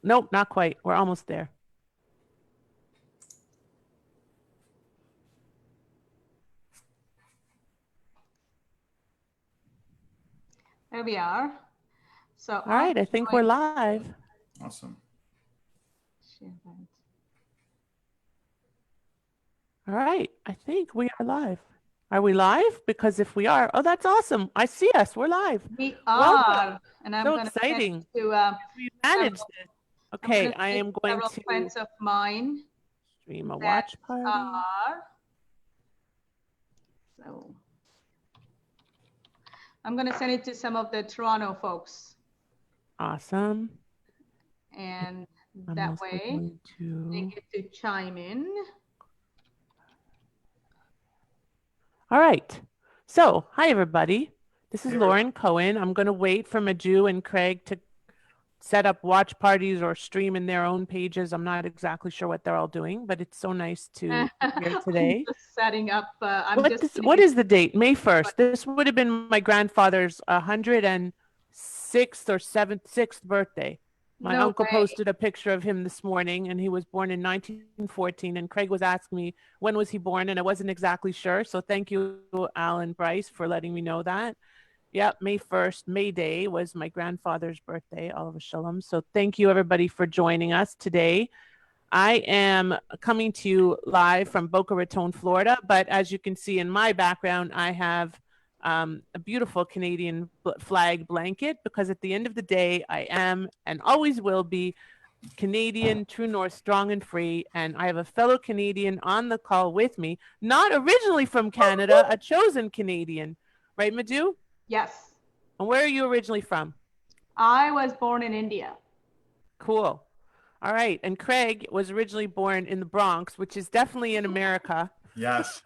nope, not quite. We're almost there. There we are. So all right, I think we're live. Awesome. All right, I think we are live. Are we live? Because if we are, oh, that's awesome. I see us. We're live. We are. Welcome. And I'm so going exciting. To we managed this. Okay, I am going to friends of mine stream a watch party. So I'm going to send it to some of the Toronto folks. Awesome. And that way they get to chime in. All right. So, hi, everybody. This is Lauren Cohen. I'm going to wait for Madhu and Craig to set up watch parties or stream in their own pages. I'm not exactly sure what they're all doing, but it's so nice to be here today. Just setting up. What is the date? May 1st. This would have been my grandfather's 106th or 6th birthday. My uncle posted a picture of him this morning, and he was born in 1914. And Craig was asking me, when was he born? And I wasn't exactly sure. So thank you, Alan Bryce, for letting me know that. Yep, May 1st, May Day, was my grandfather's birthday, Oliver Shalom. So thank you, everybody, for joining us today. I am coming to you live from Boca Raton, Florida. But as you can see in my background, I have a beautiful Canadian flag blanket, because at the end of the day, I am and always will be Canadian, true north, strong and free. And I have a fellow Canadian on the call with me, not originally from Canada, a chosen Canadian. Right, Madhu? Yes. And where are you originally from? I was born in India. Cool. All right. And Craig was originally born in the Bronx, which is definitely in America. Yes.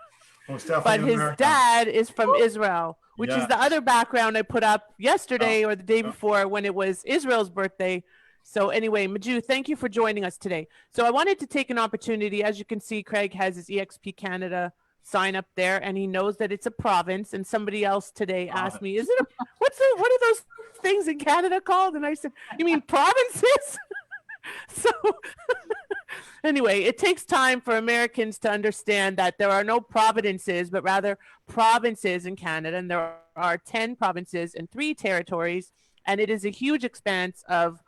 But his dad is from Israel, which is the other background I put up yesterday or the day before when it was Israel's birthday. So anyway, Madhu, thank you for joining us today. So I wanted to take an opportunity. As you can see, Craig has his eXp Canada sign up there, and he knows that it's a province. And somebody else today asked me, what are those things in Canada called? And I said, you mean provinces? So anyway, it takes time for Americans to understand that there are no provinces, but rather provinces in Canada. And there are 10 provinces and 3 territories. And it is a huge expanse of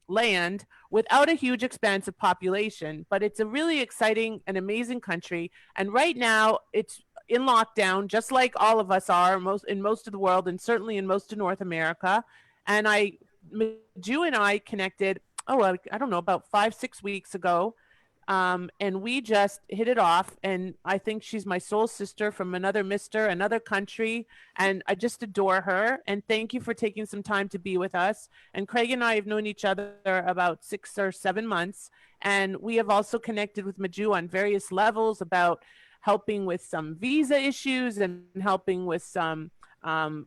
land without a huge expanse of population. But it's a really exciting and amazing country. And right now it's in lockdown, just like all of us are in most of the world, and certainly in most of North America. And Madhu and I connected, I don't know, about 5-6 weeks ago. And we just hit it off. And I think she's my soul sister from another country. And I just adore her. And thank you for taking some time to be with us. And Craig and I have known each other about 6 or 7 months. And we have also connected with Madhu on various levels about helping with some visa issues and helping with some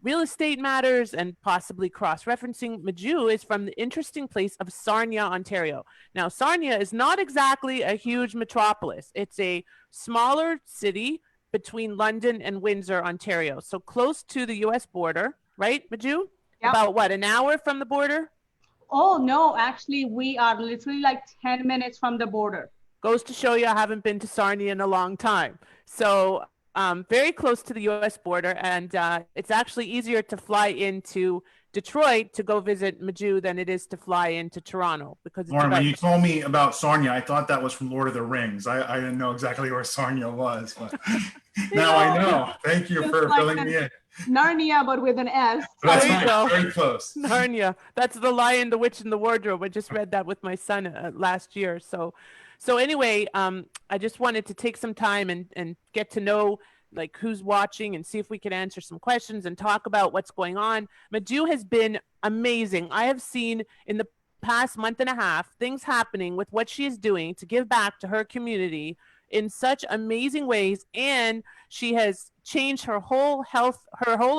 real estate matters and possibly cross-referencing. Madhu is from the interesting place of Sarnia, Ontario. Now, Sarnia is not exactly a huge metropolis. It's a smaller city between London and Windsor, Ontario. So close to the US border, right, Madhu? Yep. About what, an hour from the border? Oh, no, actually, we are literally like 10 minutes from the border. Goes to show you I haven't been to Sarnia in a long time. So very close to the US border, and it's actually easier to fly into Detroit to go visit Madhu than it is to fly into Toronto, because Lauren, when you told me about Sarnia, I thought that was from Lord of the Rings. I didn't know exactly where Sarnia was, but now I know. Thank you for filling me in. Narnia, but with an S. That's right. Very close. Narnia. That's The Lion, the Witch, and the Wardrobe. I just read that with my son last year. So anyway, I just wanted to take some time and get to know like who's watching and see if we could answer some questions and talk about what's going on. Madhu has been amazing. I have seen in the past month and a half things happening with what she is doing to give back to her community in such amazing ways. And she has changed her whole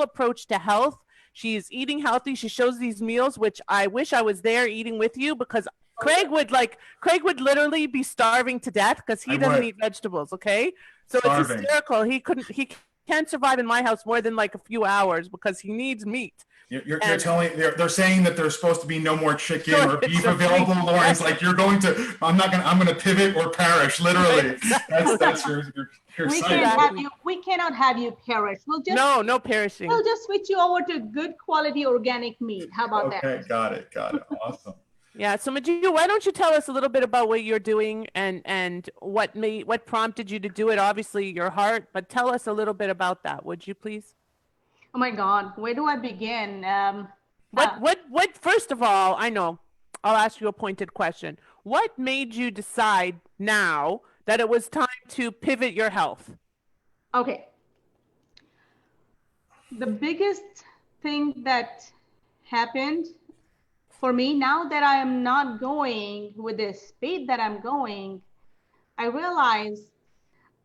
approach to health. She's eating healthy. She shows these meals, which I wish I was there eating with you, because Craig would literally be starving to death because he doesn't eat vegetables. Okay. So it's hysterical. He can't survive in my house more than like a few hours because he needs meat. You're telling, they're saying that there's supposed to be no more chicken or beef so available, Lauren. It's like, I'm going to pivot or perish, literally. That's your site. We cannot have you perish. No perishing. We'll just switch you over to good quality organic meat. How about that? Okay, got it. Awesome. Yeah. So Madhu, why don't you tell us a little bit about what you're doing and what prompted you to do it? Obviously your heart, but tell us a little bit about that, would you please? Oh my God, where do I begin? What, first of all, I know, I'll ask you a pointed question. What made you decide now that it was time to pivot your health? Okay. The biggest thing that happened for me now that I am not going with the speed that I'm going, I realized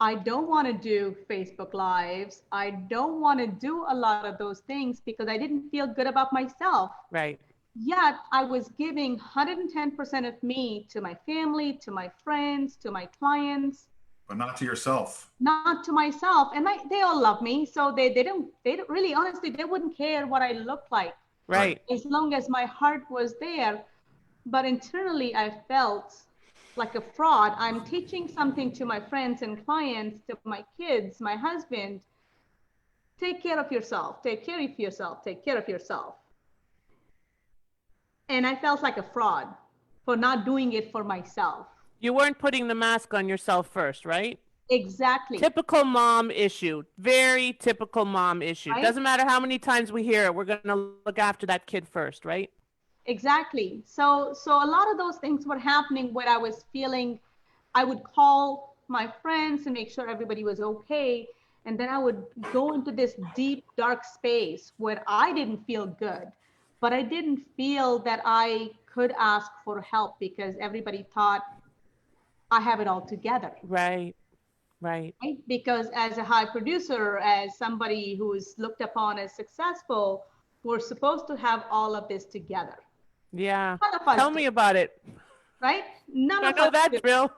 I don't want to do Facebook Lives. I don't want to do a lot of those things because I didn't feel good about myself. Right. Yet I was giving 110% of me to my family, to my friends, to my clients. But not to yourself. Not to myself. And they all love me. So they don't really, honestly, they wouldn't care what I looked like. Right. As long as my heart was there. But internally, I felt like a fraud. I'm teaching something to my friends and clients, to my kids, my husband. Take care of yourself. Take care of yourself. Take care of yourself. And I felt like a fraud for not doing it for myself. You weren't putting the mask on yourself first, right? Exactly. Typical mom issue. Very typical mom issue. Right? Doesn't matter how many times we hear it, we're going to look after that kid first, right? Exactly. So a lot of those things were happening where I was feeling, I would call my friends and make sure everybody was okay. And then I would go into this deep, dark space where I didn't feel good, but I didn't feel that I could ask for help because everybody thought I have it all together. Right. Right. Because as a high producer, as somebody who is looked upon as successful, we're supposed to have all of this together. Yeah. Tell me about it. Right? I know that drill.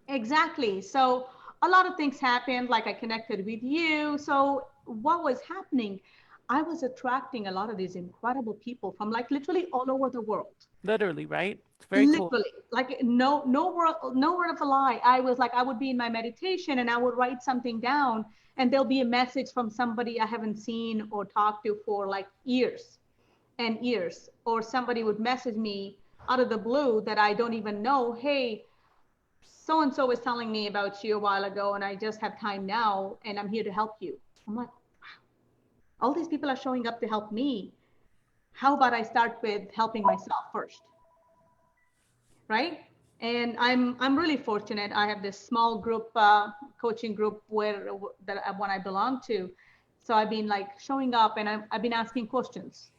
Exactly. So a lot of things happened, like I connected with you. So what was happening? I was attracting a lot of these incredible people from like literally all over the world. Literally, right? It's very cool. Literally, like no word of a lie. I was like, I would be in my meditation and I would write something down and there'll be a message from somebody I haven't seen or talked to for like years and years. Or somebody would message me out of the blue that I don't even know. Hey, so-and-so was telling me about you a while ago and I just have time now and I'm here to help you. I'm like, wow, all these people are showing up to help me. How about I start with helping myself first? Right? And I'm really fortunate. I have this small group, coaching group that I belong to. So I've been like showing up and I've been asking questions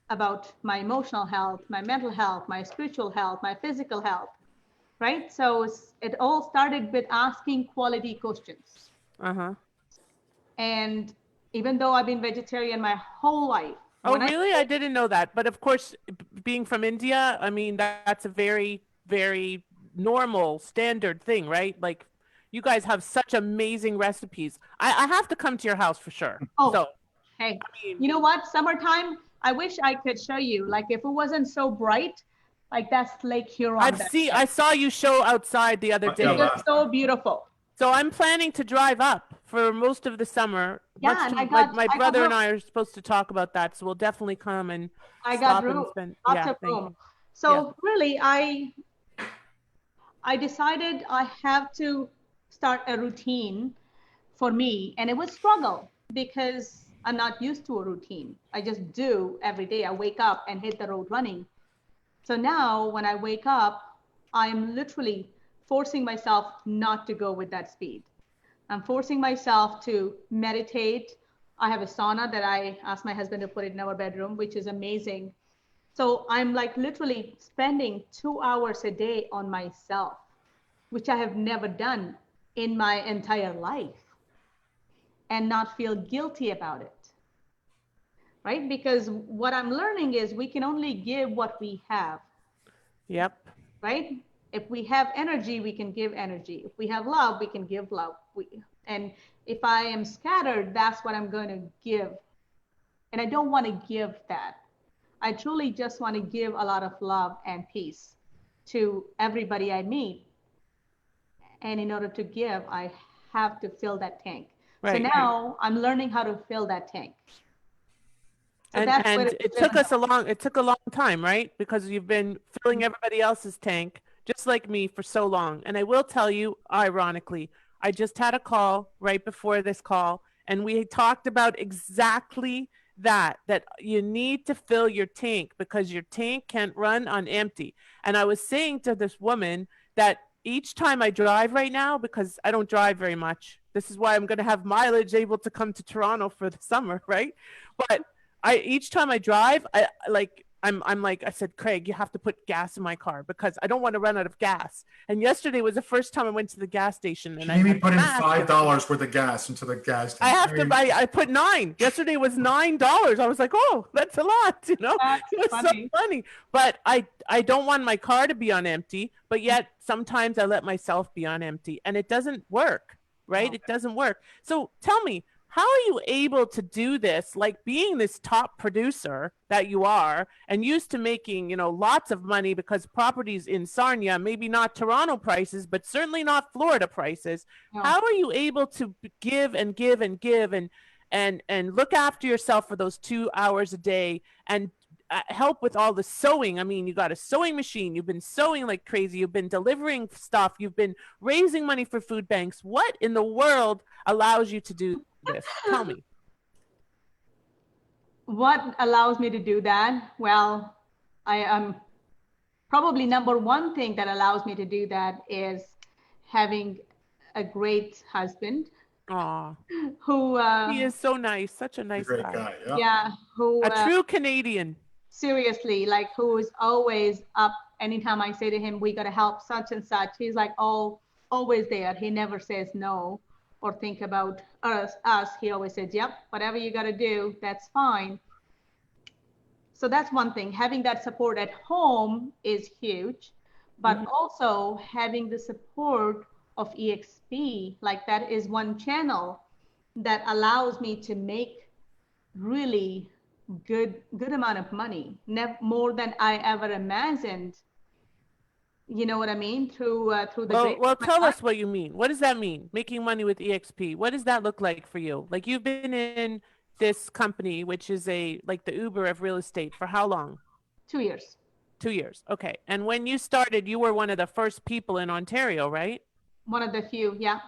about my emotional health, my mental health, my spiritual health, my physical health, right? So it all started with asking quality questions. Uh-huh. And even though I've been vegetarian my whole life. Oh, really? I didn't know that. But of course, being from India, I mean, that's a very, very normal, standard thing, right? Like, you guys have such amazing recipes. I have to come to your house for sure. Oh, so, hey, you know what? Summertime, I wish I could show you. Like, if it wasn't so bright, like that's Lake Huron. I saw you show outside the other day. It was so beautiful. So I'm planning to drive up for most of the summer. Yeah, and my brother and I are supposed to talk about that, so we'll definitely come and stop and spend. Lots of room. So really, I decided I have to start a routine for me, and it was struggle because I'm not used to a routine. I just do every day. I wake up and hit the road running. So now when I wake up, I'm literally forcing myself not to go with that speed. I'm forcing myself to meditate. I have a sauna that I asked my husband to put it in our bedroom, which is amazing. So I'm like literally spending 2 hours a day on myself, which I have never done in my entire life, and not feel guilty about it. Right? Because what I'm learning is we can only give what we have. Yep. Right? If we have energy, we can give energy. If we have love, we can give love. And if I am scattered, that's what I'm going to give. And I don't want to give that. I truly just want to give a lot of love and peace to everybody I meet. And in order to give, I have to fill that tank. Right. So now I'm learning how to fill that tank. So and it took a long time, right? Because you've been filling everybody else's tank, just like me, for so long. And I will tell you, ironically, I just had a call right before this call, and we talked about exactly that you need to fill your tank because your tank can't run on empty. And I was saying to this woman that each time I drive right now, because I don't drive very much, this is why I'm going to have mileage able to come to Toronto for the summer, right? But each time I drive, I'm like, I said, Craig, you have to put gas in my car because I don't want to run out of gas. And yesterday was the first time I went to the gas station. And I maybe put in $5 worth of gas into the gas tank. I have to buy, I put $9. Yesterday was $9. I was like, oh, that's a lot, you know? It was funny. So funny. But I don't want my car to be on empty, but yet sometimes I let myself be on empty and it doesn't work, right? Okay. It doesn't work. So tell me, how are you able to do this, like being this top producer that you are and used to making, you know, lots of money because properties in Sarnia, maybe not Toronto prices, but certainly not Florida prices. Yeah. How are you able to give and give and give and look after yourself for those 2 hours a day and help with all the sewing? I mean, you got a sewing machine, you've been sewing like crazy, you've been delivering stuff, you've been raising money for food banks. What in the world allows you to do this? Tell me. What allows me to do that? Well, I am probably number one thing that allows me to do that is having a great husband. Aww. Who he is so nice, such a nice guy. Yeah, who a true Canadian. Seriously, like who is always up. Anytime I say to him, we got to help such and such, he's like, oh, always there. He never says no or think about us. He always says, yep, whatever you got to do, that's fine. So that's one thing. Having that support at home is huge, but also having the support of eXp, like that is one channel that allows me to make really good amount of money, more than I ever imagined. You know what I mean? Through the well, tell us what you mean. What does that mean? Making money with eXp. What does that look like for you? Like you've been in this company, which is like the Uber of real estate, for how long? 2 years. 2 years. Okay. And when you started, you were one of the first people in Ontario, right? One of the few, yeah.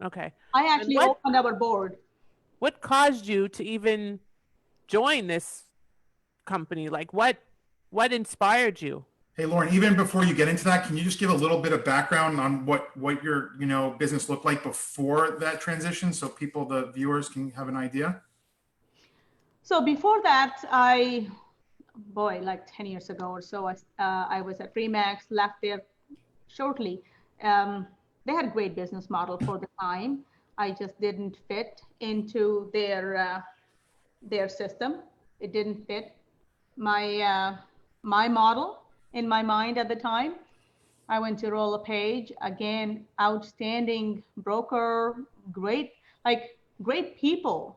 Okay. I actually opened our board. What caused you to even join this company? Like what inspired you? Hey, Lauren, even before you get into that, can you just give a little bit of background on what your, you know, business looked like before that transition so people, the viewers, can have an idea? So before that, like 10 years ago or so, I was at Remax, left there shortly. They had a great business model for the time. I just didn't fit into their system. It didn't fit my model in my mind at the time. I went to Roll a Page, again, outstanding broker, great people.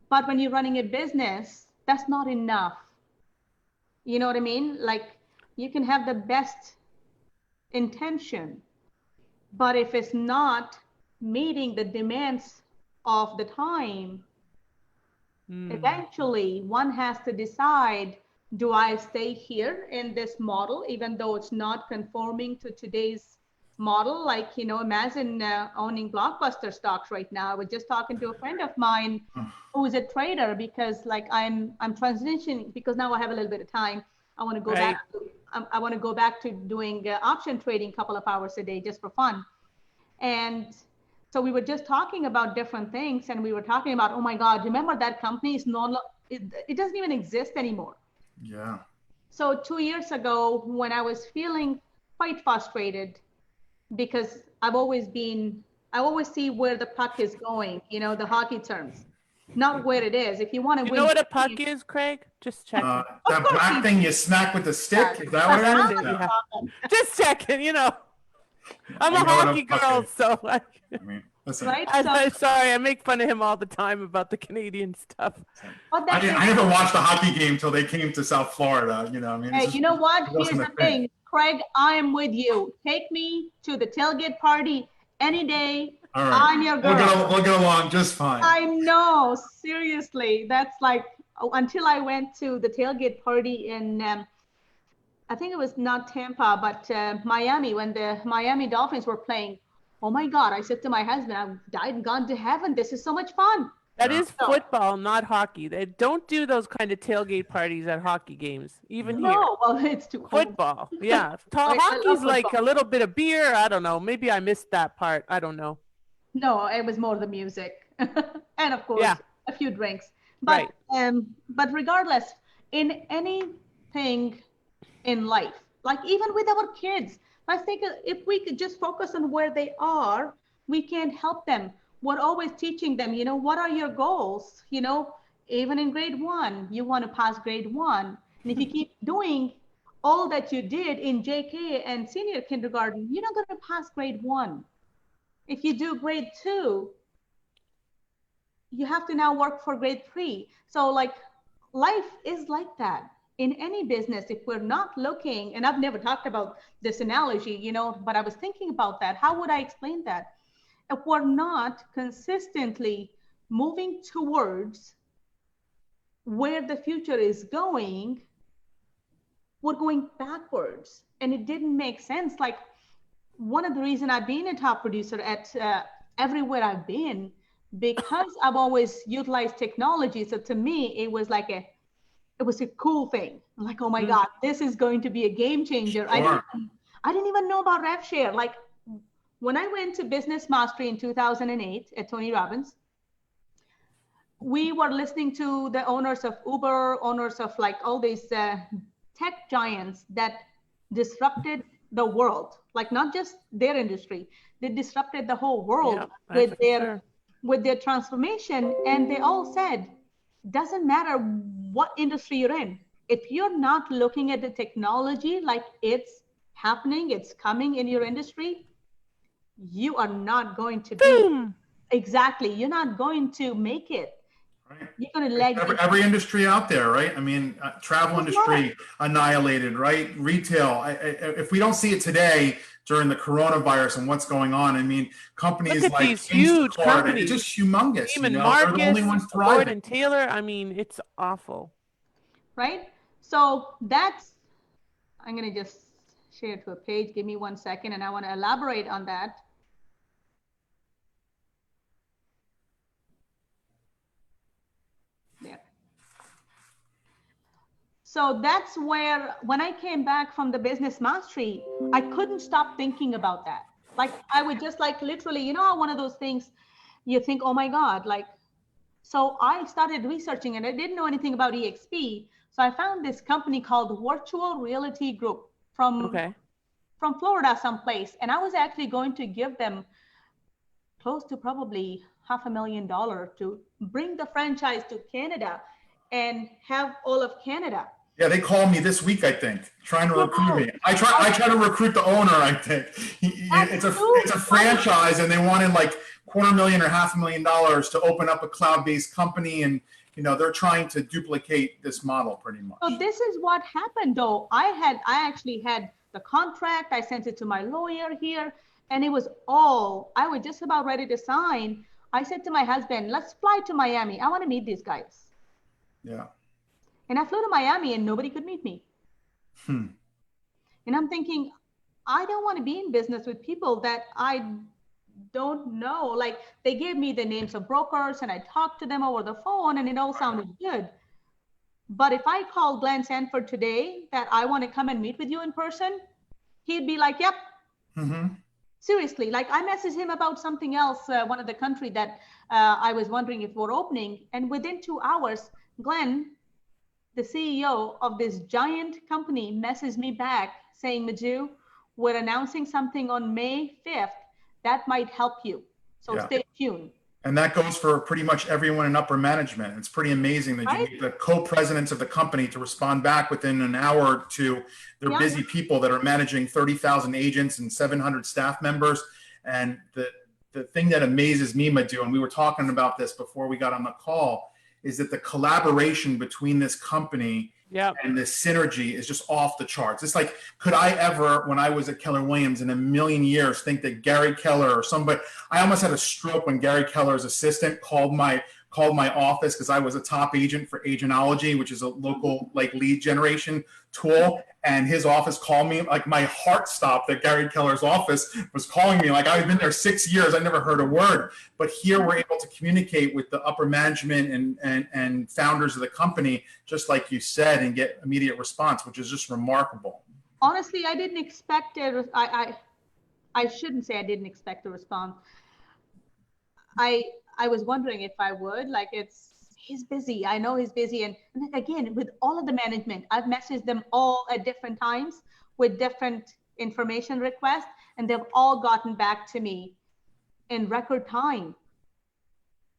But when you're running a business, that's not enough. You know what I mean? Like you can have the best intention, but if it's not meeting the demands of the time, eventually one has to decide, do I stay here in this model, even though it's not conforming to today's model? Like, you know, imagine owning Blockbuster stocks right now. I was just talking to a friend of mine who is a trader because like I'm transitioning because now I have a little bit of time. I want to go back. I want to go back to doing option trading a couple of hours a day just for fun. And so we were just talking about different things, and we were talking about, oh my God, remember that company is it doesn't even exist anymore. Yeah. So 2 years ago, when I was feeling quite frustrated, because I always see where the puck is going, you know, the hockey terms, not where it is. If you want to win. You know what a puck is, Craig? Just checking. That black thing you smack with the stick, is that what it is? Yeah. Just checking, you know. I'm a hockey girl, so. Listen, right? I'm sorry, I make fun of him all the time about the Canadian stuff. I never watched a hockey game till they came to South Florida. You know, I mean, Hey, you know what? it Here's wasn't the a thing. thing, Craig. I am with you. Take me to the tailgate party any day. All right, I'm your girl. we'll get along just fine. I know, seriously. That's like until I went to the tailgate party in, I think it was not Tampa, but Miami, when the Miami Dolphins were playing. Oh my God, I said to my husband, I've died and gone to heaven. This is so much fun. That is football, not hockey. They don't do those kind of tailgate parties at hockey games, even here. No, well, it's too cold. Football, yeah. I Hockey's love like football. a little bit of beer. I don't know. Maybe I missed that part. I don't know. No, it was more the music, and of course, Yeah. a few drinks. But but regardless, in anything in life, like even with our kids, I think if we could just focus on where they are, we can help them. We're always teaching them, you know, what are your goals? You know, even in grade 1, you want to pass grade 1. And if you keep doing all that you did in JK and senior kindergarten, you're not going to pass grade 1. If you do grade 2, you have to now work for grade 3. So like life is like that in any business. If we're not looking, and I've never talked about this analogy, you know, but I was thinking about that. How would I explain that? If we're not consistently moving towards where the future is going, we're going backwards. And it didn't make sense. Like one of the reasons I've been a top producer at everywhere I've been, because I've always utilized technology. So to me, it was like it was a cool thing. I'm like, oh my God, this is going to be a game changer. Sure. I didn't even know about RevShare. Like when I went to Business Mastery in 2008 at Tony Robbins, we were listening to the owners of Uber, owners of like all these tech giants that disrupted the world, like not just their industry, they disrupted the whole world with their transformation. And they all said, doesn't matter what industry you're in, if you're not looking at the technology like it's happening, it's coming in your industry, you are not going to be exactly, you're not going to make it. Right. You're going to lag every industry out there, right? I mean, travel industry annihilated, right? Retail. If we don't see it today during the coronavirus and what's going on, I mean, companies Look at like these huge companies, it's just humongous. Even they're the only ones thriving. Ford and Taylor. I mean, it's awful. Right. So that's, I'm going to just share to a page. Give me 1 second, and I want to elaborate on that. There. So that's where, when I came back from the Business Mastery, I couldn't stop thinking about that. Like I would just like literally, you know, one of those things you think, oh my God, like, so I started researching and I didn't know anything about eXp. So I found this company called Virtual Reality Group from Florida someplace. And I was actually going to give them close to probably $500,000 to bring the franchise to Canada and have all of Canada. Yeah, they called me this week, I think, trying to recruit me. I try to recruit the owner, I think. It's a franchise and they wanted like $250,000 or $500,000 to open up a cloud-based company, and they're trying to duplicate this model pretty much. So this is what happened though. I actually had the contract, I sent it to my lawyer here, and it was I was just about ready to sign. I said to my husband, let's fly to Miami. I want to meet these guys. Yeah. And I flew to Miami and nobody could meet me. And I'm thinking, I don't want to be in business with people that I don't know. Like they gave me the names of brokers and I talked to them over the phone and it all sounded good. But if I call Glenn Sanford today that I want to come and meet with you in person, he'd be like, yep. Seriously, like I messaged him about something else, one of the country that I was wondering if we're opening. And within 2 hours, Glenn, the CEO of this giant company, messaged me back saying, Madhu, we're announcing something on May 5th that might help you. So stay tuned. And that goes for pretty much everyone in upper management. It's pretty amazing that you get the co-presidents of the company to respond back within an hour or two. They're busy people that are managing 30,000 agents and 700 staff members. And the thing that amazes me, Madhu, and we were talking about this before we got on the call, is that the collaboration between this company and the synergy is just off the charts. It's like, could I ever, when I was at Keller Williams in a million years, think that Gary Keller or somebody, I almost had a stroke when Gary Keller's assistant called my office because I was a top agent for Agenology, which is a local like lead generation tool. And his office called me, like my heart stopped that Gary Keller's office was calling me. Like I've been there 6 years, I never heard a word. But here we're able to communicate with the upper management and founders of the company, just like you said, and get immediate response, which is just remarkable. Honestly, I didn't expect it. I shouldn't say I didn't expect a response. I was wondering if I would, like he's busy. I know he's busy. And then again, with all of the management, I've messaged them all at different times with different information requests, and they've all gotten back to me in record time.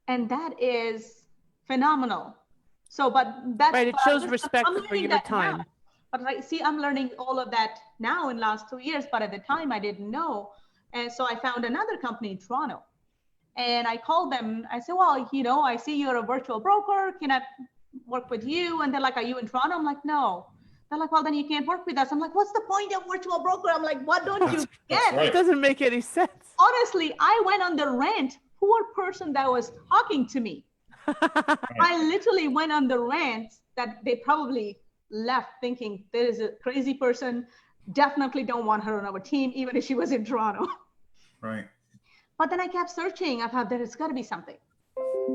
And that is phenomenal. So, but that's right. It shows respect for your time. Now. But I'm learning all of that now in the last 2 years, but at the time I didn't know. And so I found another company in Toronto. And I called them. I said, well, I see you're a virtual broker. Can I work with you? And they're like, are you in Toronto? I'm like, no. They're like, well, then you can't work with us. I'm like, what's the point of virtual broker? I'm like, what don't you get? Right. It doesn't make any sense. Honestly, I went on the rant. Poor person that was talking to me. I literally went on the rant that they probably left thinking there is a crazy person. Definitely don't want her on our team, even if she was in Toronto. Right. But then I kept searching. I thought there's got to be something.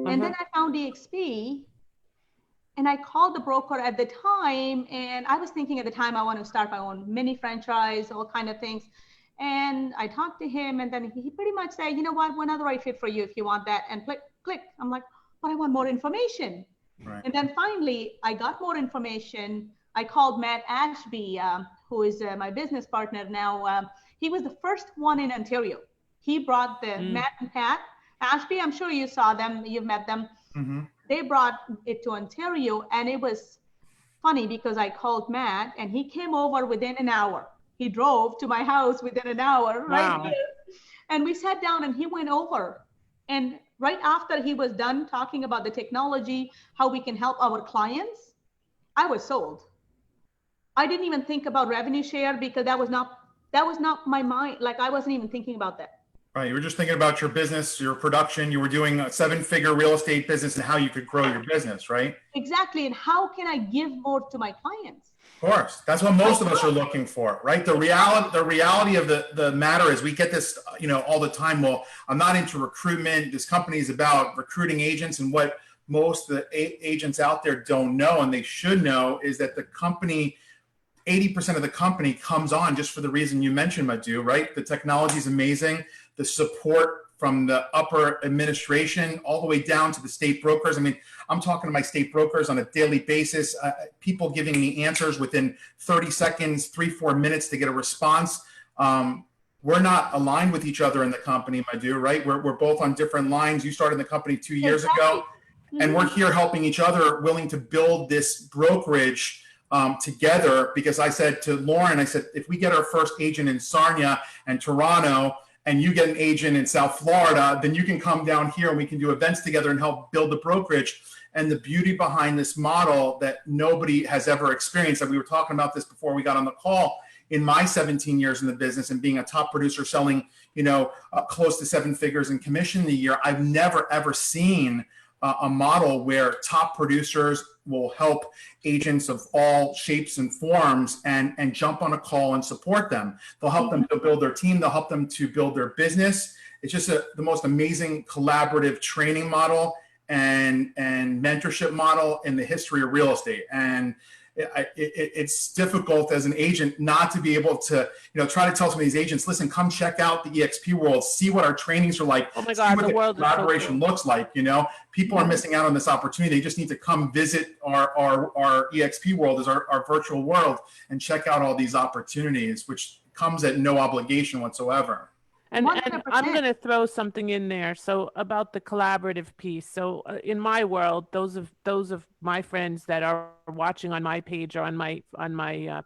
And then I found eXp, and I called the broker at the time. And I was thinking at the time, I want to start my own mini franchise, all kind of things. And I talked to him, and then he pretty much said, you know what, we're not the right fit for you if you want that. And click. I'm like, but I want more information. Right. And then finally, I got more information. I called Matt Ashby, who is my business partner now. He was the first one in Ontario. He brought the Matt and Pat Ashby. I'm sure you saw them. You've met them. Mm-hmm. They brought it to Ontario, and it was funny because I called Matt, and he came over within an hour. He drove to my house within an hour, right there. And we sat down, and he went over. And right after he was done talking about the technology, how we can help our clients, I was sold. I didn't even think about revenue share because that was not my mind. Like I wasn't even thinking about that. Right. You were just thinking about your business, your production. You were doing a 7-figure real estate business and how you could grow your business, right? Exactly. And how can I give more to my clients? Of course. That's what most of us are looking for, right? The reality of the matter is we get this, all the time. Well, I'm not into recruitment. This company is about recruiting agents. And what most of the agents out there don't know, and they should know, is that the company, 80% of the company comes on just for the reason you mentioned, Madhu, right? The technology is amazing. The support from the upper administration all the way down to the state brokers. I mean, I'm talking to my state brokers on a daily basis, people giving me answers within 30 seconds, 3-4 minutes to get a response. We're not aligned with each other in the company, Madhu, right? We're both on different lines. You started the company 2 years ago, and we're here helping each other, willing to build this brokerage together. Because I said to Lauren, I said, if we get our first agent in Sarnia and Toronto, and you get an agent in South Florida, then you can come down here and we can do events together and help build the brokerage. And the beauty behind this model that nobody has ever experienced, and we were talking about this before we got on the call, in my 17 years in the business and being a top producer selling, close to 7 figures in commission a year, I've never, ever seen a model where top producers will help agents of all shapes and forms and jump on a call and support them. They'll help them to build their team. They'll help them to build their business. It's just the most amazing collaborative training model and mentorship model in the history of real estate. And it's difficult as an agent not to be able to, try to tell some of these agents, listen, come check out the eXp world, see what our trainings are like, oh my God, see what the world collaboration looks like. People are missing out on this opportunity. They just need to come visit our eXp world, is our virtual world, and check out all these opportunities, which comes at no obligation whatsoever. And I'm going to throw something in there. So about the collaborative piece. So in my world, those of my friends that are watching on my page or on my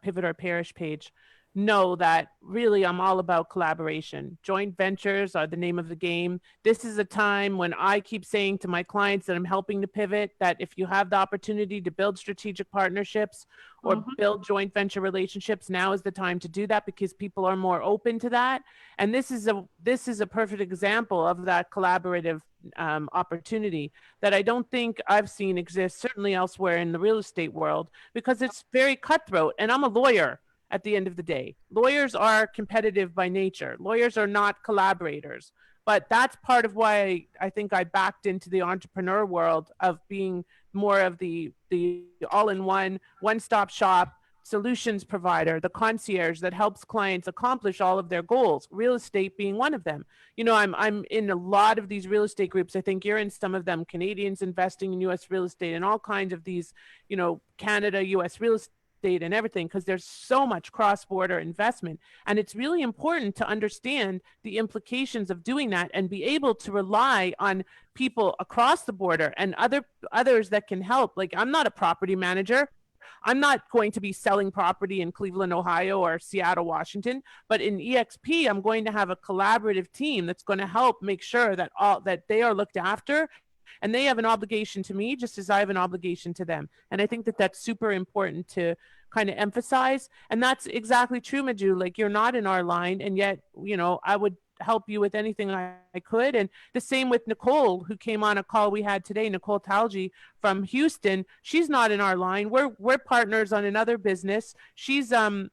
Pivot or Perish page, know that really I'm all about collaboration. Joint ventures are the name of the game. This is a time when I keep saying to my clients that I'm helping to pivot, that if you have the opportunity to build strategic partnerships or build joint venture relationships, now is the time to do that, because people are more open to that. And this is a perfect example of that collaborative opportunity that I don't think I've seen exist, certainly elsewhere in the real estate world, because it's very cutthroat. And I'm a lawyer. At the end of the day, lawyers are competitive by nature. Lawyers are not collaborators. But that's part of why I think I backed into the entrepreneur world, of being more of the all-in-one, one-stop shop solutions provider, the concierge that helps clients accomplish all of their goals, real estate being one of them. You know, I'm in a lot of these real estate groups. I think you're in some of them. Canadians investing in US real estate, and all kinds of these, you know, Canada, US real estate and everything, because there's so much cross-border investment, and it's really important to understand the implications of doing that and be able to rely on people across the border and others that can help. Like, I'm not a property manager. I'm not going to be selling property in Cleveland, Ohio or Seattle, Washington, but in eXp, I'm going to have a collaborative team that's going to help make sure that they are looked after, and they have an obligation to me just as I have an obligation to them. And I think that that's super important to kind of emphasize. And that's exactly true, Madhu. Like, you're not in our line, and yet, you know, I would help you with anything I could. And the same with Nicole, who came on a call we had today, Nicole Talgi from Houston. She's not in our line. We're partners on another business. She's a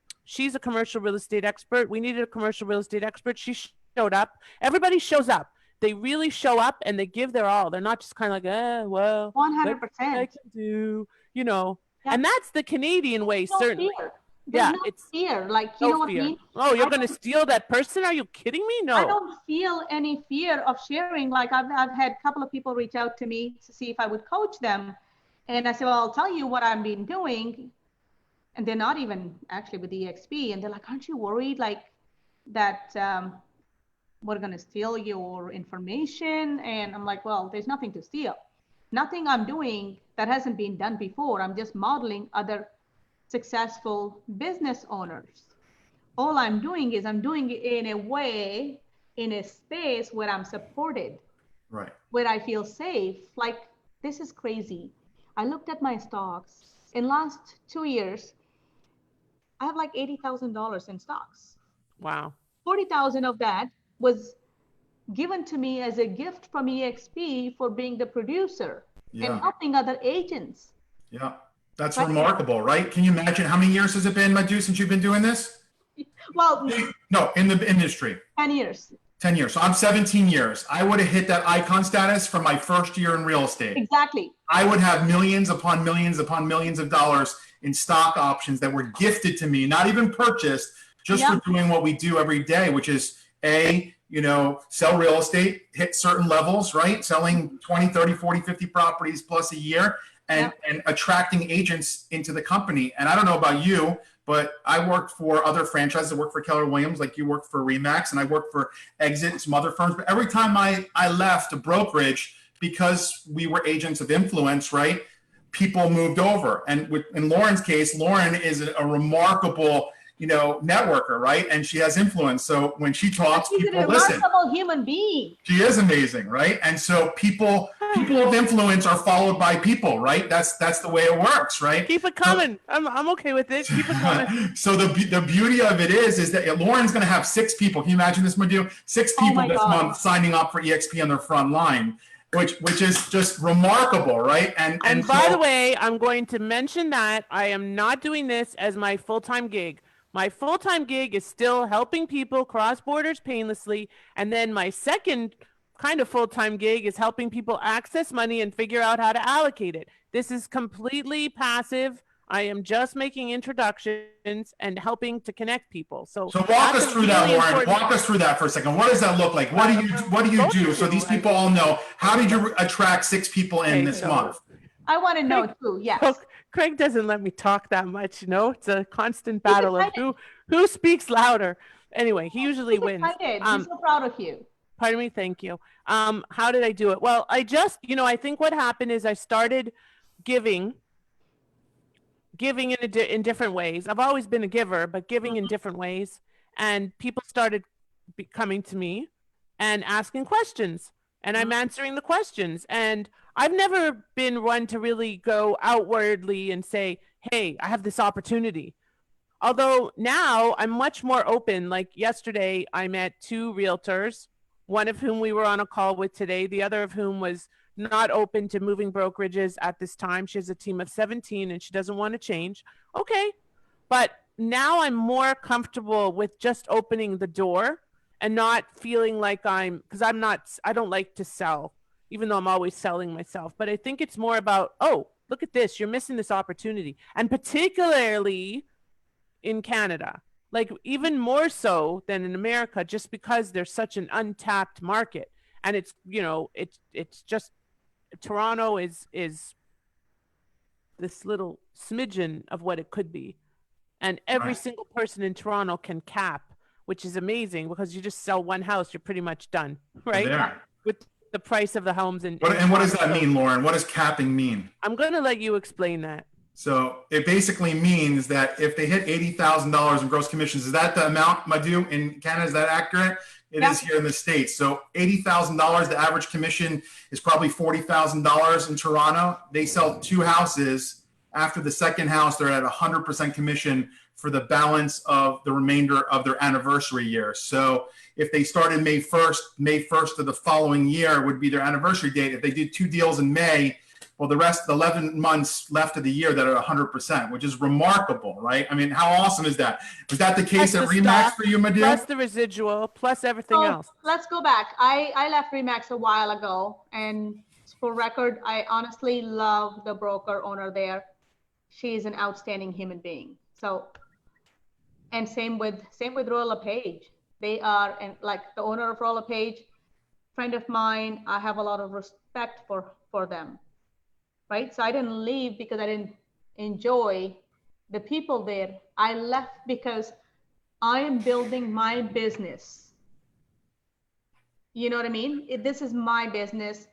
commercial real estate expert. We needed a commercial real estate expert. She showed up. Everybody shows up. They really show up and they give their all. They're not just kind of like, well, 100%. I can do, you know. Yeah. And that's the Canadian way, no certainly. Fear. There's no it's fear. Like, you know what I mean? Oh, you're going to steal that person? Are you kidding me? No. I don't feel any fear of sharing. Like, I've had a couple of people reach out to me to see if I would coach them. And I said, well, I'll tell you what I've been doing. And they're not even actually with eXp. And they're like, aren't you worried like that we're going to steal your information? And I'm like, well, there's nothing to steal. Nothing I'm doing that hasn't been done before. I'm just modeling other successful business owners. All I'm doing is I'm doing it in a way, in a space where I'm supported, right? Where I feel safe. Like, this is crazy. I looked at my stocks in last 2 years. I have like $80,000 in stocks. Wow. 40,000 of that was given to me as a gift from eXp for being the producer and helping other agents. Yeah, that's remarkable, right? Can you imagine how many years has it been, Madhu, since you've been doing this? Well, no, in the industry. 10 years. 10 years. So I'm 17 years. I would have hit that icon status from my first year in real estate. Exactly. I would have millions upon millions upon millions of dollars in stock options that were gifted to me, not even purchased, just for doing what we do every day, which is sell real estate, hit certain levels, right? Selling 20, 30, 40, 50 properties plus a year and attracting agents into the company. And I don't know about you, but I worked for other franchises. I worked for Keller Williams, like you worked for Remax, and I worked for Exit and some other firms. But every time I left a brokerage, because we were agents of influence, right? People moved over. And in Lauren's case, Lauren is a remarkable networker, right? And she has influence. So when she talks, people listen. She's a remarkable human being. She is amazing, right? And so people of influence are followed by people, right? That's the way it works, right? Keep it coming. So, I'm okay with it. Keep it coming. So the beauty of it is that Lauren's going to have 6 people. Can you imagine this, Madhu? 6 people this month signing up for eXp on their front line, which is just remarkable, right? And by the way, I'm going to mention that I am not doing this as my full-time gig. My full-time gig is still helping people cross borders painlessly. And then my second kind of full-time gig is helping people access money and figure out how to allocate it. This is completely passive. I am just making introductions and helping to connect people. So walk us through that, Lauren. Walk us through that for a second. What does that look like? What do you do? So these people all know. How did you attract 6 people in this month? I want to know too. Yes. So Craig doesn't let me talk that much. It's a constant battle of who speaks louder. Anyway, he usually wins. I'm so proud of you. Pardon me. Thank you. How did I do it? Well, I just, I think what happened is I started giving giving in different ways. I've always been a giver, but giving in different ways. And people started coming to me and asking questions, and I'm answering the questions. And I've never been one to really go outwardly and say, hey, I have this opportunity. Although now I'm much more open. Like yesterday, I met two realtors, one of whom we were on a call with today, the other of whom was not open to moving brokerages at this time. She has a team of 17 and she doesn't want to change. Okay. But now I'm more comfortable with just opening the door and not feeling like because I don't like to sell, even though I'm always selling myself. But I think it's more about, oh, look at this, you're missing this opportunity. And particularly in Canada, like even more so than in America, just because there's such an untapped market. And it's, it's just, Toronto is this little smidgen of what it could be. And every single person in Toronto can cap, which is amazing because you just sell one house, you're pretty much done, right? With the price of the homes. And what does that mean, Lauren? What does capping mean? I'm going to let you explain that. So it basically means that if they hit $80,000 in gross commissions, is that the amount, Madhu, in Canada? Is that accurate? It is here in the States. So $80,000, the average commission is probably $40,000 in Toronto. They sell two houses. After the second house, they're at 100% commission for the balance of the remainder of their anniversary year. So if they started May 1st of the following year would be their anniversary date. If they did two deals in May, well, the rest, the 11 months left of the year, that are 100%, which is remarkable, right? I mean, how awesome is that? Was that the case at Remax for you, Madhu? Plus the residual, plus everything else. Let's go back. I left Remax a while ago, and for record, I honestly love the broker owner there. She is an outstanding human being. So, and same with Royal LePage. They are, and like the owner of Royal LePage, friend of mine. I have a lot of respect for them. Right? So I didn't leave because I didn't enjoy the people there. I left because I am building my business. You know what I mean? This is my business.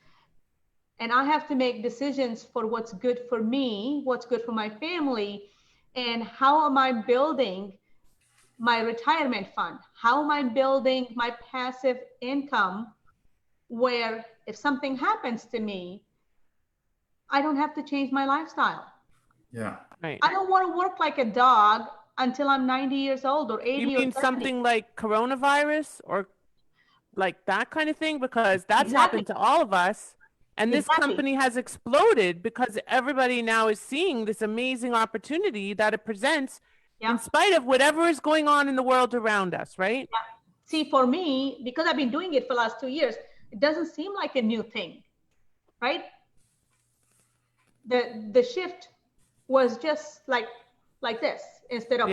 And I have to make decisions for what's good for me, what's good for my family, and how am I building my retirement fund? How am I building my passive income where if something happens to me, I don't have to change my lifestyle. Yeah. Right. I don't want to work like a dog until I'm 90 years old or 80 You mean or 70. something like coronavirus or like that kind of thing? Because that's happened to all of us. And this company has exploded because everybody now is seeing this amazing opportunity that it presents in spite of whatever is going on in the world around us, right? Yeah. See, for me, because I've been doing it for the last 2 years, it doesn't seem like a new thing, right? The shift was just like this instead of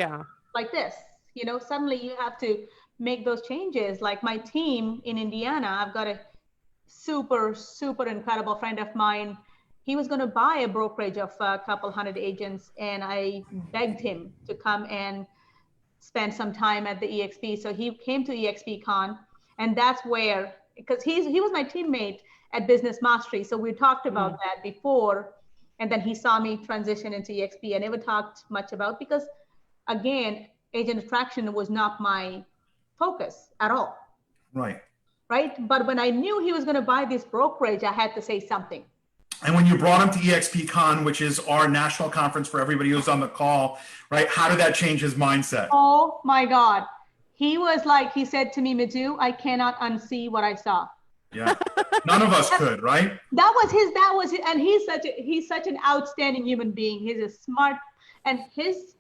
like this. You know, suddenly you have to make those changes. Like my team in Indiana, I've got a super incredible friend of mine. He was going to buy a brokerage of a couple hundred agents, and I begged him to come and spend some time at the eXp. So he came to eXp Con, and that's where, because he was my teammate at Business Mastery. So we talked about that before. And then he saw me transition into eXp. I never talked much about, because again, agent attraction was not my focus at all. Right. Right. But when I knew he was going to buy this brokerage, I had to say something. And when you brought him to eXp Con, which is our national conference for everybody who's on the call, right? How did that change his mindset? Oh my God. He was like, he said to me, Madhu, I cannot unsee what I saw. Yeah. None of us could, right? That was his, and he's such an outstanding human being. He's a smart, and his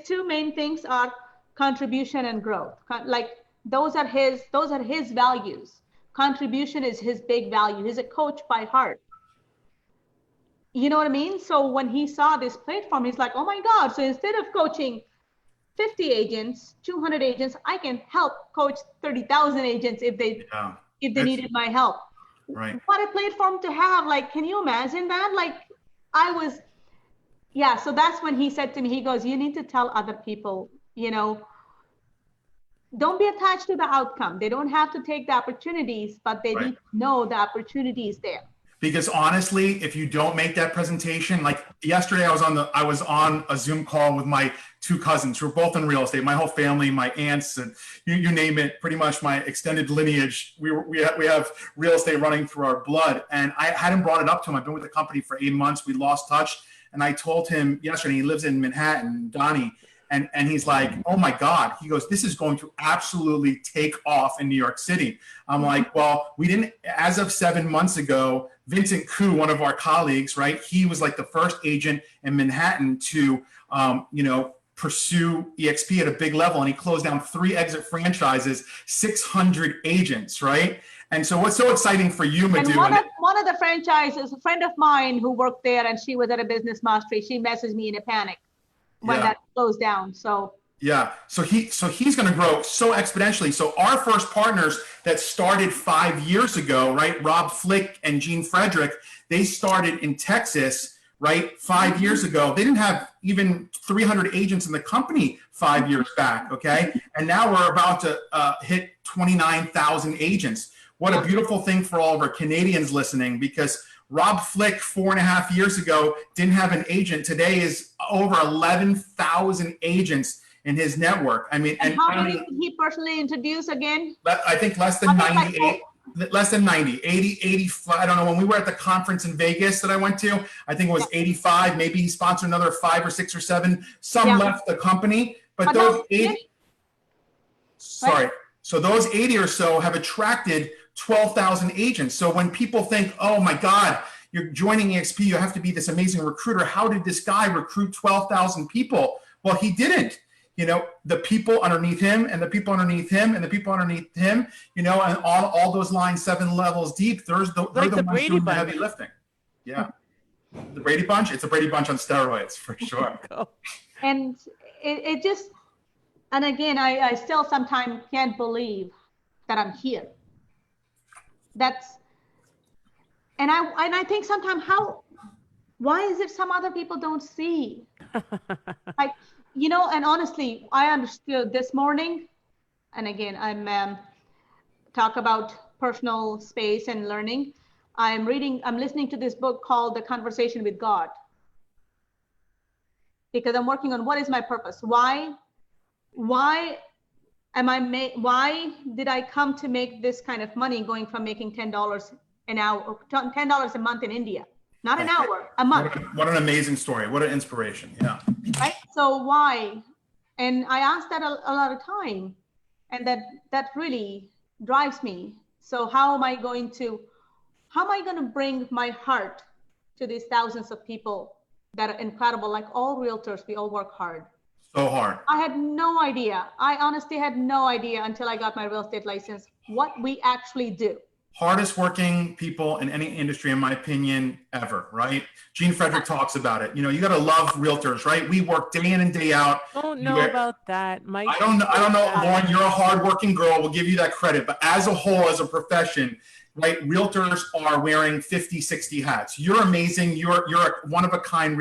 two main things are contribution and growth. Like those are his values. Contribution is his big value. He's a coach by heart. You know what I mean? So when he saw this platform, he's like, oh my God. So instead of coaching 50 agents, 200 agents, I can help coach 30,000 agents if they needed my help. Right. What a platform to have. Like, can you imagine that? Like so that's when he said to me, he goes, you need to tell other people, don't be attached to the outcome. They don't have to take the opportunities, but they need to know the opportunity is there. Because honestly, if you don't make that presentation, like yesterday, I was on a Zoom call with my two cousins who are both in real estate. My whole family, my aunts, and you name it, pretty much my extended lineage. We have real estate running through our blood. And I hadn't brought it up to him. I've been with the company for 8 months. We lost touch. And I told him yesterday, he lives in Manhattan, Donnie. And he's like, oh my God. He goes, this is going to absolutely take off in New York City. I'm like, well, we didn't, as of 7 months ago, Vincent Koo, one of our colleagues, right? He was like the first agent in Manhattan to, pursue eXp at a big level. And he closed down 3 exit franchises, 600 agents, right? And so what's so exciting for you, Madhu? And one of the franchises, a friend of mine who worked there and she was at a business mastery, she messaged me in a panic when that closed down. So yeah, so he's going to grow so exponentially. So our first partners that started 5 years ago, right? Rob Flick and Gene Frederick, they started in Texas, right? 5 years ago. They didn't have even 300 agents in the company 5 years back, okay? And now we're about to hit 29,000 agents. What a beautiful thing for all of our Canadians listening, because Rob Flick 4.5 years ago didn't have an agent. Today is over 11,000 agents in his network. I mean, and how many did he personally introduce again? I think less than 98, less than 90, 80, 85. I don't know. When we were at the conference in Vegas that I went to, I think it was 85. Maybe he sponsored another 5 or 6 or 7. Some left the company, but those 80, sorry. So those 80 or so have attracted 12,000 agents. So when people think, oh my God, you're joining eXp, you have to be this amazing recruiter. How did this guy recruit 12,000 people? Well, he didn't. The people underneath him and the people underneath him and the people underneath him, and all those lines 7 levels deep, they're the ones doing the heavy lifting. Yeah. The Brady Bunch, it's a Brady Bunch on steroids for sure. And it just, and again, I still sometimes can't believe that I'm here. And I think sometimes why is it some other people don't see? Like, and honestly, I understood this morning, and again, I'm talk about personal space and learning. I'm listening to this book called The Conversation with God, because I'm working on what is my purpose? Why did I come to make this kind of money, going from making $10 an hour, $10 a month in India? Not an hour, a month. What an amazing story. What an inspiration. Yeah. Right. So why? And I ask that a lot of time, and that really drives me. So how am I going to bring my heart to these thousands of people that are incredible? Like all realtors, we all work hard. So hard. I had no idea. I honestly had no idea until I got my real estate license what we actually do. Hardest working people in any industry, in my opinion, ever, right? Gene Frederick talks about it. You got to love realtors, right? We work day in and day out. I don't know about that, Mike. I don't know, Lauren, you're a hardworking girl. We'll give you that credit. But as a whole, as a profession, right, realtors are wearing 50, 60 hats. You're amazing. You're a one of a kind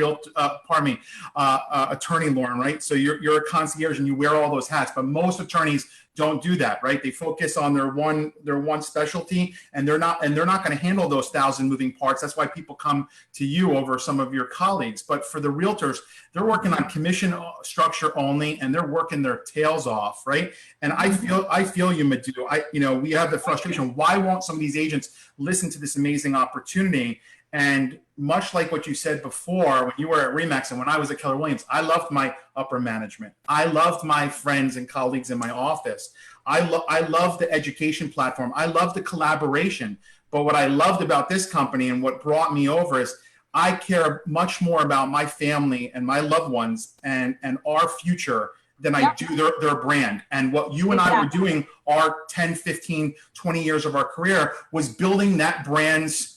attorney, Lauren, right? So you're a concierge and you wear all those hats. But most attorneys don't do that, right? They focus on their one specialty, and they're not going to handle those 1,000 moving parts. That's why people come to you over some of your colleagues. But for the realtors, they're working on commission structure only, and they're working their tails off, right? And I feel you, Madhu. We have the frustration. Why won't some of these agents listen to this amazing opportunity? And much like what you said before, when you were at Remax and when I was at Keller Williams, I loved my upper management. I loved my friends and colleagues in my office. I love the education platform. I love the collaboration. But what I loved about this company and what brought me over is I care much more about my family and my loved ones and our future than I do their brand. And what you and I were doing, our 10, 15, 20 years of our career, was building that brand's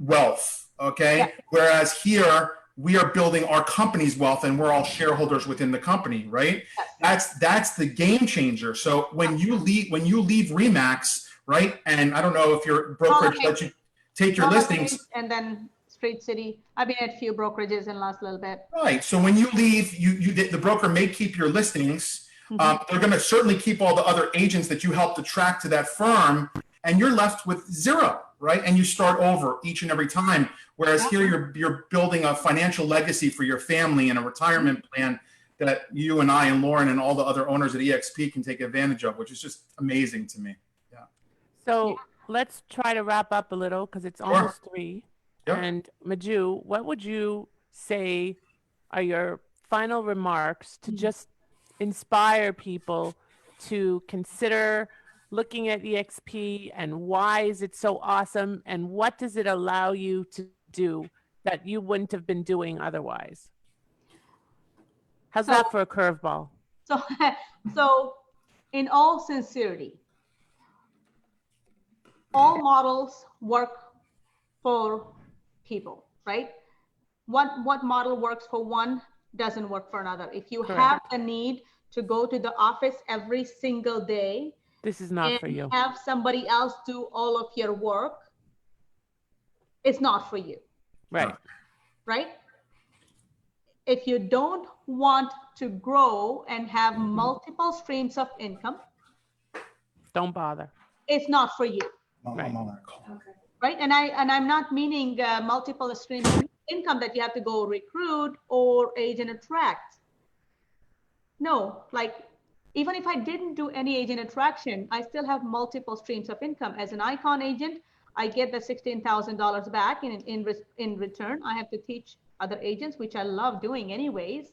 wealth, okay? Yeah. Whereas here, we are building our company's wealth, and we're all shareholders within the company, right? Yes. That's the game changer. So when you leave Remax, right? And I don't know if your brokerage lets you take your listings. And then Street City. I've been at a few brokerages in the last little bit. Right. So when you leave, the broker may keep your listings. Mm-hmm. They're going to certainly keep all the other agents that you helped attract to that firm, and you're left with zero. right? And you start over each and every time. Whereas here you're building a financial legacy for your family and a retirement plan that you and I and Lauren and all the other owners at eXp can take advantage of, which is just amazing to me. Yeah. So let's try to wrap up a little because it's almost 3. Yep. And Madhu, what would you say are your final remarks to just inspire people to consider looking at eXp, and why is it so awesome, and what does it allow you to do that you wouldn't have been doing otherwise? How's that for a curveball? So in all sincerity, all models work for people, right? What model works for one doesn't work for another. If you have the need to go to the office every single day, this is not for you. Have somebody else do all of your work, it's not for you. Right. Right? If you don't want to grow and have multiple streams of income, don't bother. It's not for you. Right. Right? And I'm not meaning multiple streams of income that you have to go recruit or agent attract. No, like even if I didn't do any agent attraction, I still have multiple streams of income. As an icon agent, I get the $16,000 back in return. I have to teach other agents, which I love doing anyways,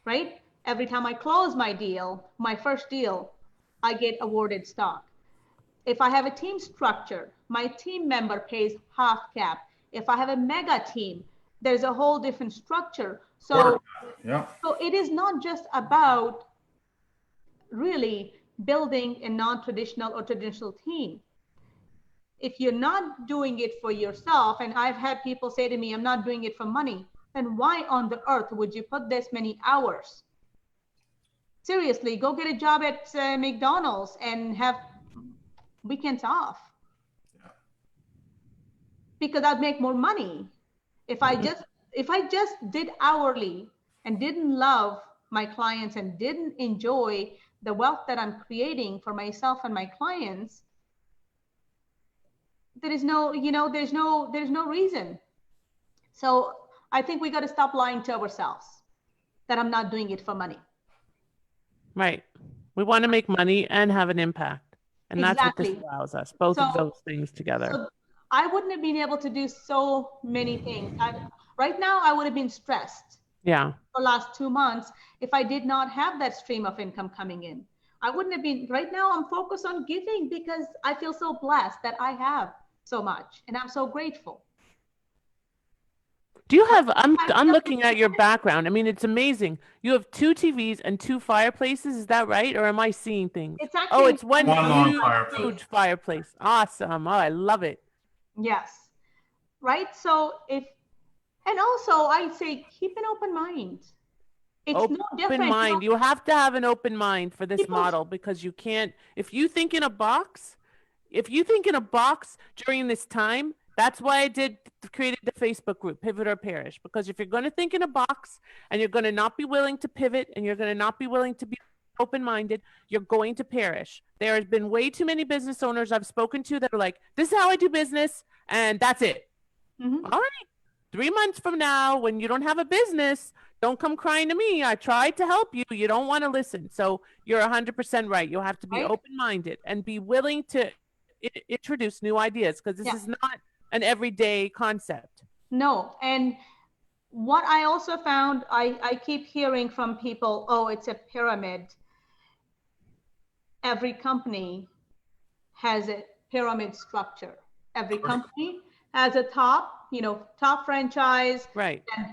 right? Every time I close my deal, my first deal, I get awarded stock. If I have a team structure, my team member pays half cap. If I have a mega team, there's a whole different structure. So, so it is not just about really building a non-traditional or traditional team. If you're not doing it for yourself, and I've had people say to me, I'm not doing it for money, then why on the earth would you put this many hours? Seriously, go get a job at McDonald's and have weekends off. Because I'd make more money. If I just did hourly and didn't love my clients and didn't enjoy the wealth that I'm creating for myself and my clients, there is no, there's no reason. So I think we got to stop lying to ourselves that I'm not doing it for money. Right. We want to make money and have an impact. And that's what this allows us, both of those things together. So I wouldn't have been able to do so many things. Right now, I would have been stressed. Yeah. For the last 2 months, if I did not have that stream of income coming in, I wouldn't have been. Right now, I'm focused on giving because I feel so blessed that I have so much, and I'm so grateful. Do you have? I'm looking at your background. I mean, it's amazing. You have 2 TVs and 2 fireplaces. Is that right, or am I seeing things? It's actually it's one huge fireplace. Awesome. Oh, I love it. Yes. Right. So and also I'd say keep an open mind. It's no different. Open mind. You have to have an open mind for this model, because you can't. If you think in a box during this time. That's why I created the Facebook group, Pivot or Perish, because if you're going to think in a box and you're going to not be willing to pivot and you're going to not be willing to be open-minded, you're going to perish. There has been way too many business owners I've spoken to that are like, this is how I do business, and that's it. Mm-hmm. All right. 3 months from now, when you don't have a business, don't come crying to me. I tried to help you. You don't want to listen. So you're 100% right. You'll have to be open-minded and be willing to introduce new ideas, because this is not an everyday concept. No. And what I also found, I keep hearing from people, oh, it's a pyramid. Every company has a pyramid structure. Every company has a top franchise, right? And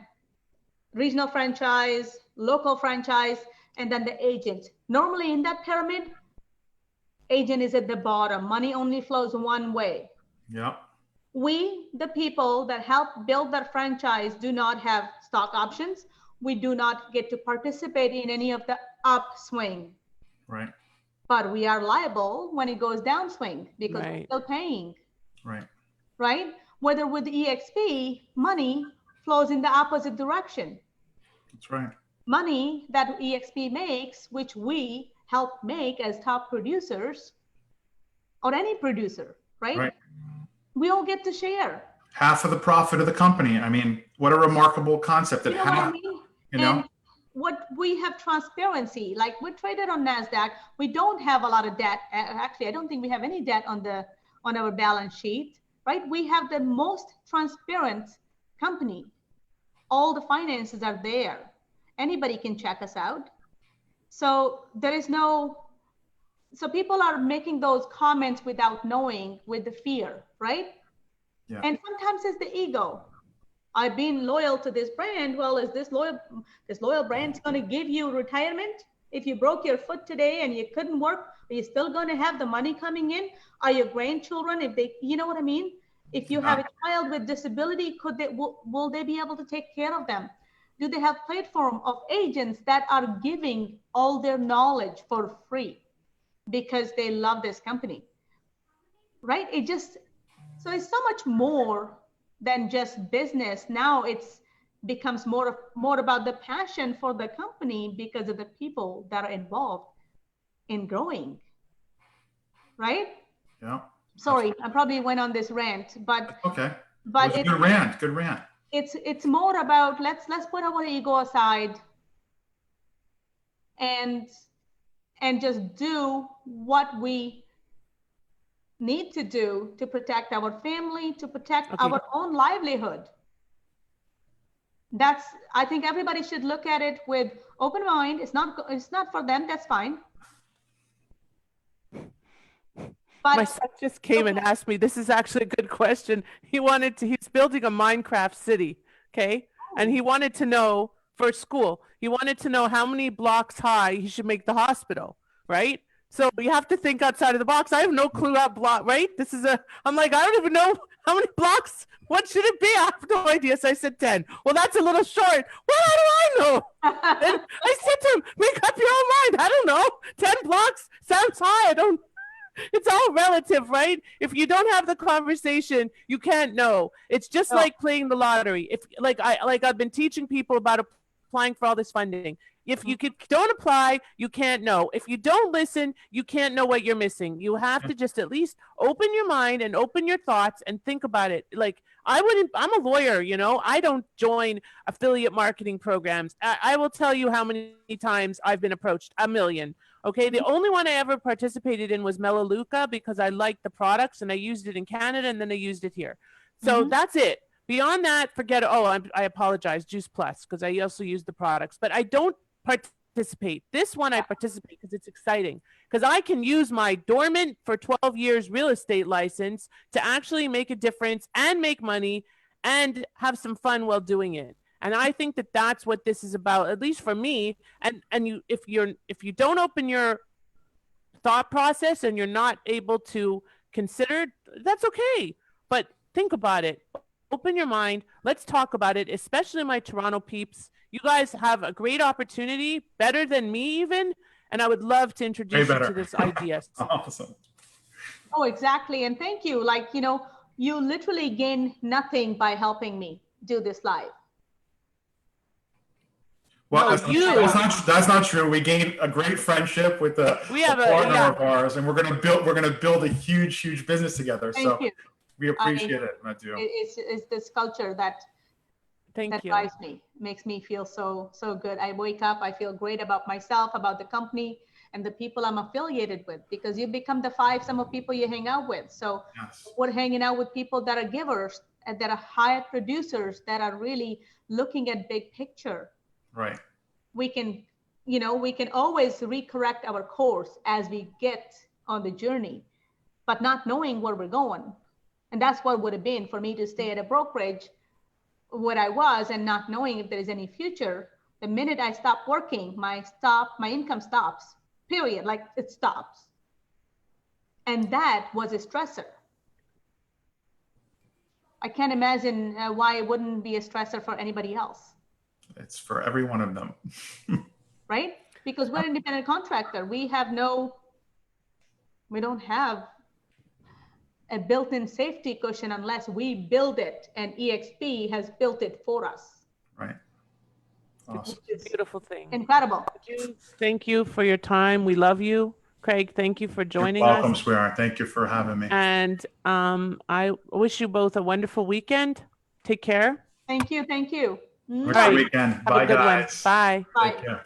regional franchise, local franchise, and then the agent. Normally in that pyramid, agent is at the bottom. Money only flows one way. Yeah. We, the people that help build that franchise, do not have stock options. We do not get to participate in any of the upswing. Right. But we are liable when it goes downswing because we're still paying. Right. Right? Whether with eXp, money flows in the opposite direction. That's right. Money that eXp makes, which we help make as top producers, or any producer, right? we all get to share. Half of the profit of the company. I mean, what a remarkable concept. That You know what I half, mean? you know, And what we have transparency, like we're traded on NASDAQ. We don't have a lot of debt. Actually, I don't think we have any debt on our balance sheet, right? We have the most transparent company. All the finances are there. Anybody can check us out. So there is no, so people are making those comments without knowing, with the fear, right? Yeah. And sometimes it's the ego. I've been loyal to this brand. Well, is this loyal brand's going to give you retirement? If you broke your foot today and you couldn't work, are you still going to have the money coming in? Are your grandchildren, if they, you know what I mean? If you have a child with disability, will they be able to take care of them? Do they have platform of agents that are giving all their knowledge for free because they love this company, right? So it's so much more than just business. Now it's becomes more about the passion for the company because of the people that are involved in growing, right? Yeah. Sorry, I probably went on this rant, but okay. But it was a good rant. Good rant. It's more about let's put our ego aside and just do what we need to do to protect our family, to protect our own livelihood. I think everybody should look at it with open mind. It's not for them, that's fine. But my son just came and asked me, this is actually a good question. He's building a Minecraft city, okay? And he wanted to know, for school, he wanted to know how many blocks high he should make the hospital, right? So you have to think outside of the box. I have no clue about block, right? I'm like, I don't even know how many blocks. What should it be? I have no idea. So I said 10. Well, that's a little short. Well, how do I know? And I said to him, make up your own mind. I don't know. 10 blocks sounds high. It's all relative, right? If you don't have the conversation, you can't know. It's just like playing the lottery. If I've been teaching people about applying for all this funding. If you don't apply, you can't know. If you don't listen, you can't know what you're missing. You have to just at least open your mind and open your thoughts and think about it. Like I'm a lawyer, you know, I don't join affiliate marketing programs. I will tell you how many times I've been approached, 1 million. Okay, the only one I ever participated in was Melaleuca because I liked the products and I used it in Canada and then I used it here. So that's it. Beyond that, forget it. Oh, I apologize, Juice Plus, because I also use the products, but I don't participate. This one I participate because it's exciting, because I can use my dormant for 12 years real estate license to actually make a difference and make money and have some fun while doing it. And I think that that's what this is about, at least for me. And if you don't open your thought process and you're not able to consider, that's okay. But think about it. Open your mind. Let's talk about it, especially my Toronto peeps. You guys have a great opportunity, better than me even, and I would love to introduce you to this idea. Awesome. Oh, exactly. And thank you. Like, you know, you literally gain nothing by helping me do this live. Well, that's not true. We gained a great friendship with a partner of ours, and we're gonna build a huge business together. Thank you. We appreciate it, Madhu. It's this culture that drives me, makes me feel so good. I wake up, I feel great about myself, about the company, and the people I'm affiliated with, because you become the sum of people you hang out with. So we're hanging out with people that are givers, and that are high producers, that are really looking at big picture. Right. We can always recorrect our course as we get on the journey, but not knowing where we're going. And that's what would have been for me to stay at a brokerage where I was and not knowing if there is any future. The minute I stop working, my income stops, period. Like it stops. And that was a stressor. I can't imagine why it wouldn't be a stressor for anybody else. It's for every one of them. Right? Because we're an independent contractor. We don't have a built-in safety cushion unless we build it, and eXp has built it for us. Right. Awesome. It's a beautiful thing. Incredible. Thank you for your time. We love you. Craig, thank you for You're joining welcome, us. sweetheart. Thank you for having me. And I wish you both a wonderful weekend. Take care. Thank you. Thank you. Have a All good right. weekend. Have Bye, a good one. guys. Bye. Bye. Take care.